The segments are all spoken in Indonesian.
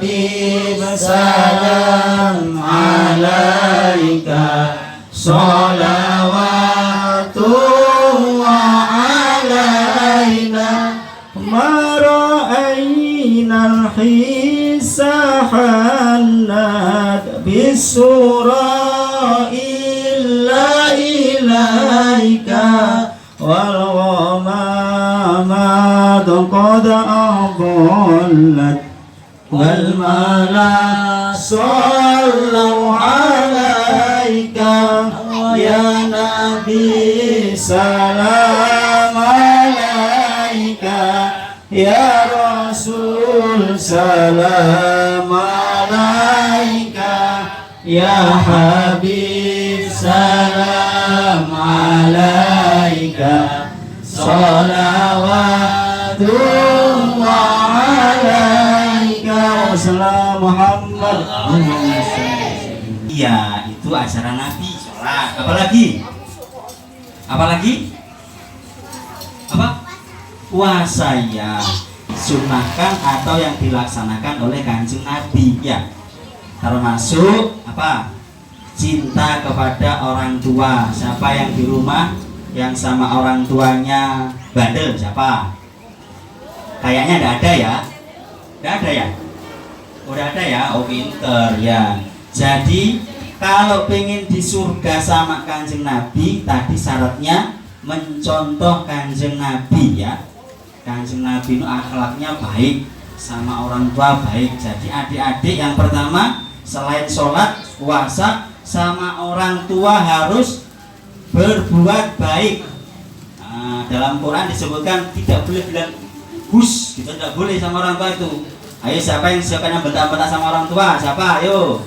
Habib salam alaika salawatullah alaina ma ra'ainal hisahanat bisura illa ilaika wal ghamamad qad adallat wal mala sallu alaika ya nabi salam alaika ya rasul salam alaika ya habib salam alaika salawatullah alaika wassalam Muhammad. Iya, itu ajaran Nabi sholat. Apalagi? Apa? Puasa ya, sunahkan atau yang dilaksanakan oleh Kanjeng Nabi ya. Termasuk apa? Cinta kepada orang tua. Siapa yang di rumah yang sama orang tuanya bandel? Siapa? Kayaknya tidak ada ya. Tidak ada ya? Udah ada ya? Oh pinter ya. Jadi kalau pengen di surga sama Kanjeng Nabi, tadi syaratnya mencontoh Kanjeng Nabi ya. Kanjeng Nabi itu akhlaknya baik, sama orang tua baik. Jadi adik-adik yang pertama selain sholat, puasa, sama orang tua harus berbuat baik. Nah, dalam Quran disebutkan tidak boleh bilang hus, gitu, tidak boleh sama orang tua itu. Ayo siapa yang bentak-bentak sama orang tua? Siapa? Ayo.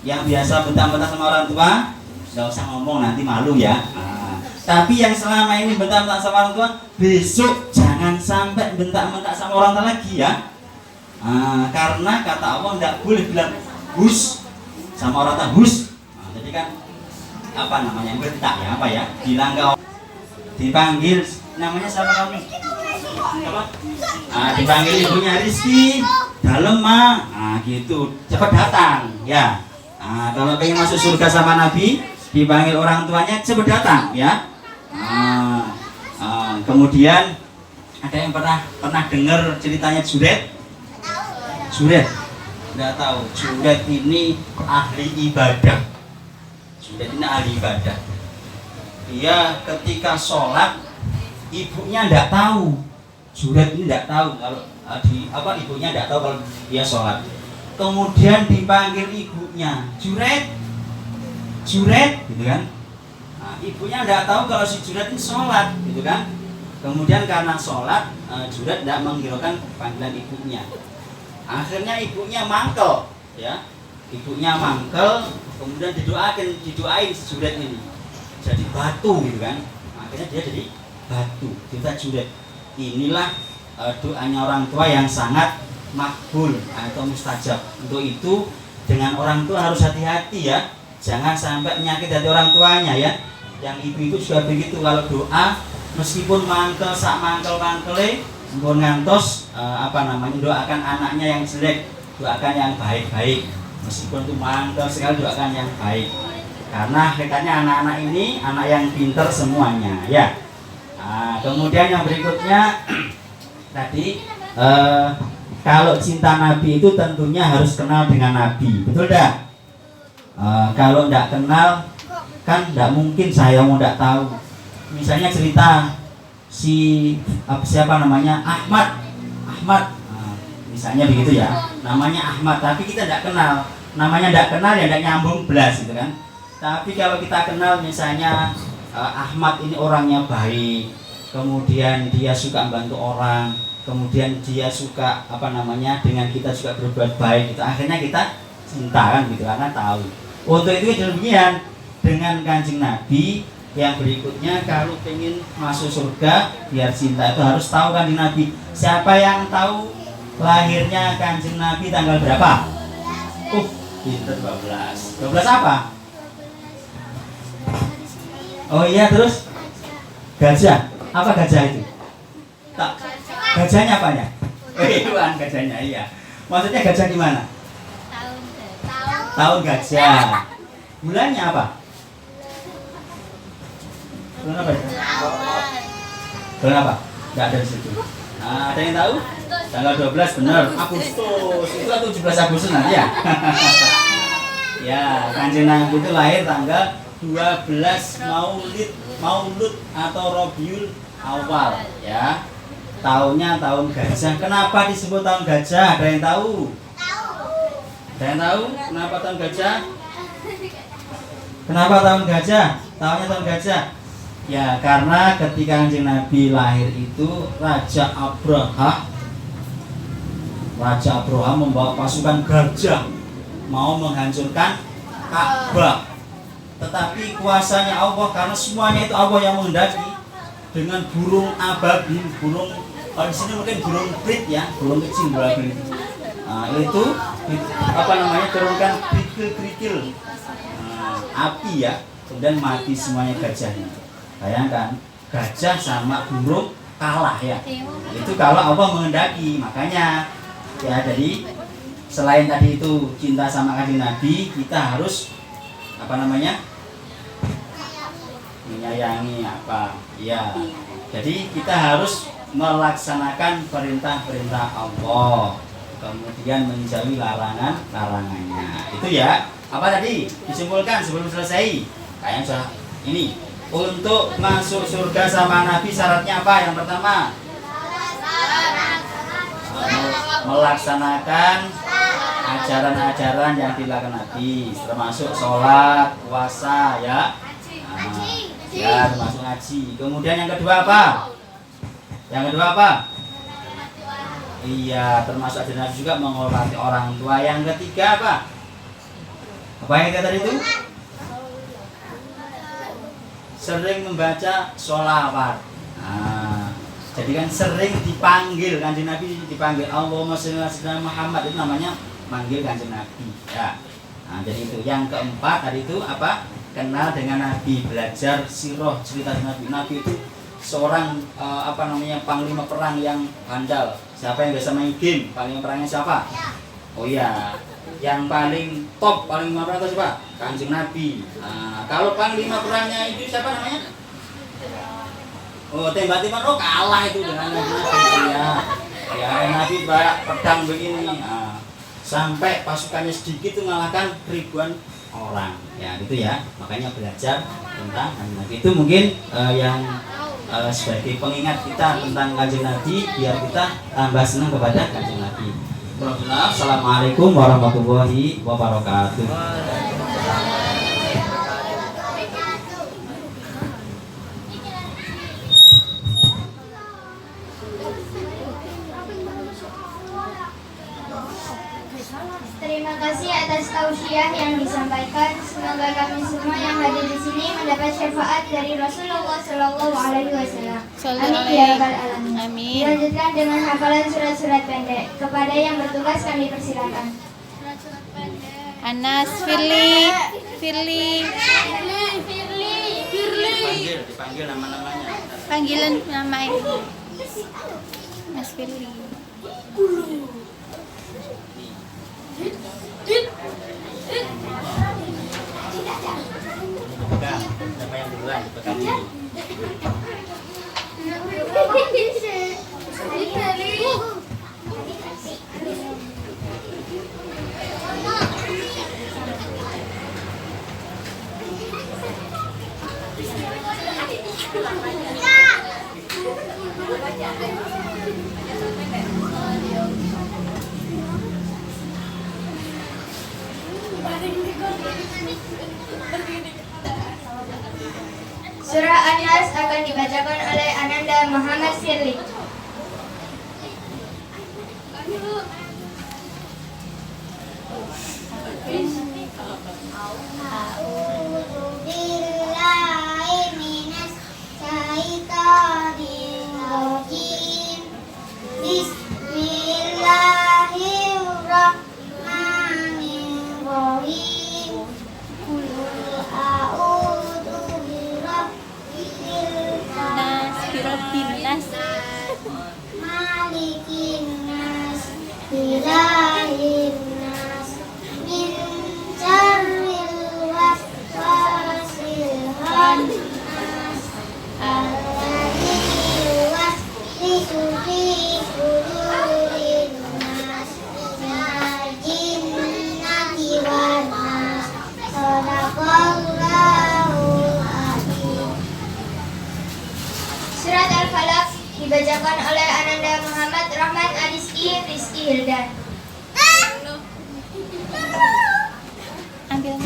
Yang biasa bentak-bentak sama orang tua, nggak usah ngomong nanti malu ya. Nah, tapi yang selama ini bentak-bentak sama orang tua, besok jangan sampai bentak-bentak sama orang tua lagi ya. Nah, karena kata Allah nggak boleh bilang hus sama orang tua hus. Nah, jadi kan apa namanya bentak ya, apa ya? Bilang kau dipanggil namanya siapa kamu? Apa? Nah, dipanggil ibunya Rizky dalam mah, nah gitu cepat datang ya. Nah, kalau pengen masuk surga sama Nabi, dipanggil orang tuanya cepat datang ya. Kemudian ada yang pernah dengar ceritanya Juret? Juret? Nggak tahu. Juret ini ahli ibadah. Juret ini ahli ibadah. Dia ketika sholat, ibunya nggak tahu. Juret ini nggak tahu kalau ibunya nggak tahu kalau dia sholat. Kemudian dipanggil ibunya, Juret, gitu kan? Nah, ibunya nggak tahu kalau si Juret ini sholat, gitu kan? Kemudian karena sholat, Juret tidak menghiraukan panggilan ibunya. Akhirnya ibunya mangkel, ya, ibunya mangkel. Kemudian didoain si Juret ini jadi batu, gitu kan? Akhirnya dia jadi batu, kita Juret. Inilah doanya orang tua yang sangat makbul atau mustajab. Untuk itu dengan orang tua harus hati-hati ya, jangan sampai menyakiti hati orang tuanya ya. Yang ibu itu juga begitu, kalau doa meskipun mangkel sak mangkel-mangkele pun ngantos doakan anaknya yang jelek, doakan yang baik-baik. Meskipun itu mangkel sekali, doakan yang baik. Karena hakikatnya anak-anak ini anak yang pintar semuanya ya. Nah, kemudian yang berikutnya tadi kalau cinta Nabi itu tentunya harus kenal dengan Nabi, betul dah? Kalau tidak kenal kan tidak mungkin saya mau tidak tahu. Misalnya cerita siapa namanya Ahmad, misalnya begitu ya, namanya Ahmad tapi kita tidak kenal, namanya tidak kenal ya tidak nyambung belas gitu kan. Tapi kalau kita kenal misalnya Ahmad ini orangnya baik, kemudian dia suka membantu orang, kemudian dia suka dengan kita juga berbuat baik, itu akhirnya kita cinta kan gitu karena tahu. Untuk itu demikian dengan Kanjeng Nabi. Yang berikutnya kalau pengen masuk surga biar cinta itu harus tahu Kanjeng Nabi. Siapa yang tahu lahirnya Kanjeng Nabi tanggal berapa? Pinter 12 apa? Oh iya, terus gajah. Apa gajah itu? Tak. Gajahnya apanya? Hewan gajahnya, iya. Maksudnya gajah di mana? Tahun gajah. Bulannya apa? Bulan apa? Bulan apa? Enggak ada di situ. Nah, ada yang tahu? Tanggal 12 benar. Agustus. Itu 17 Agustus nanti ya. Ya, Kanjeng Nabi itu lahir tanggal 12 Maulud atau Rabiul Awal ya. Tahunnya tahun gajah. Kenapa disebut tahun gajah? Ada yang tahu? Ada yang tahu? Kenapa tahun gajah? Kenapa tahun gajah? Tahunnya tahun gajah. Ya, karena ketika Kanjeng Nabi lahir itu Raja Abraha membawa pasukan gajah mau menghancurkan Ka'bah. Tetapi kuasanya Allah, karena semuanya itu Allah yang menghendaki, dengan burung ababil, burung kalau di sini mungkin burung brit ya, burung kecil berabil. Nah, itu apa namanya, turunkan kerikil-kerikil api ya, kemudian mati semuanya gajahnya. Bayangkan, gajah sama burung kalah ya. Itu kalau Allah menghendaki. Makanya ya, jadi selain tadi itu cinta sama Kanjeng Nabi, kita harus apa namanya, menyayangi apa ya. Jadi kita harus melaksanakan perintah-perintah Allah, kemudian menjauhi larangannya. Itu ya. Apa tadi disimpulkan sebelum selesai? Kayaknya sudah ini. Untuk masuk surga sama Nabi syaratnya apa? Yang pertama, melaksanakan ajaran-ajaran yang dilakukan Nabi, termasuk sholat, puasa ya. Ya, termasuk ngaji. Kemudian yang kedua apa? Yang kedua apa? Iya, termasuk ajaran Nabi juga menghormati orang tua. Yang ketiga apa? Apa yang ketiga tadi itu? Sering membaca sholawat. Nah, jadi kan sering dipanggil, Kanjeng Nabi dipanggil Allahumma sholli ala sayyidina Muhammad, itu namanya manggil Kanjeng Nabi ya. Nah, jadi itu. Yang keempat tadi itu apa? Kenal dengan Nabi, belajar sirah, cerita Nabi. Nabi itu seorang apa namanya, panglima perang yang handal. Siapa yang biasa main game? Panglima perangnya siapa? Oh iya, yang paling top panglima perang itu siapa? Kanjeng Nabi. Nah, kalau panglima perangnya itu siapa namanya? Oh, tembak-tembakan, oh kalah itu dengan Nabi ya. Ya, Nabi bawa pedang begini. Nah, sampai pasukannya sedikit itu mengalahkan ribuan orang. Ya, gitu ya. Makanya belajar tentang Nabi itu mungkin yang sebagai pengingat kita tentang Kanjeng Nabi, biar kita tambah senang kepada Kanjeng Nabi. Assalamualaikum warahmatullahi wabarakatuh. Terima kasih atas tausiah yang disampaikan. Semoga kami semua yang hadir di sini mendapat syafaat dari Rasulullah Shallallahu Alaihi Wasallam. Amin ya rabbal alamin. Amin. Dilanjutkan dengan hafalan surat-surat pendek. Kepada yang bertugas kami persilakan. Anas, Firly. Dipanggil nama-namanya. Panggilan nama ini. Mas Firly. Pegang, siapa yang duluan dipegang ini. Surah An-Nas akan dibacakan oleh Ananda Muhammad Firly. Nas, Malikin nas, ilahin nas, min dibacakan oleh Ananda Muhammad Rahman Adiski Rizky Hildan. Ambil.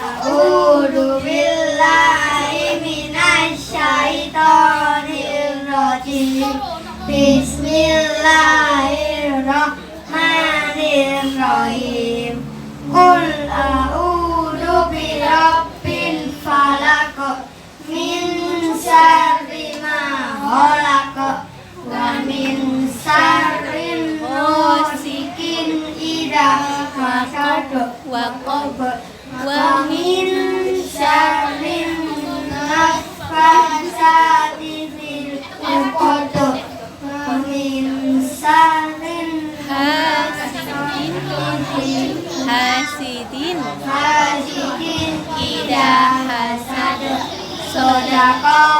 A'udzu billahi minasy syaithanir rajim. Bismillahirrahmanirrahim. Qul a'udzu birabbil falaq min syarri ma khalaq wa min syarrin ghasikin idza hasad wa min syarrin naffasati fil 'uqad wa min syarrin hasidin idza hasad. Sadaqallahu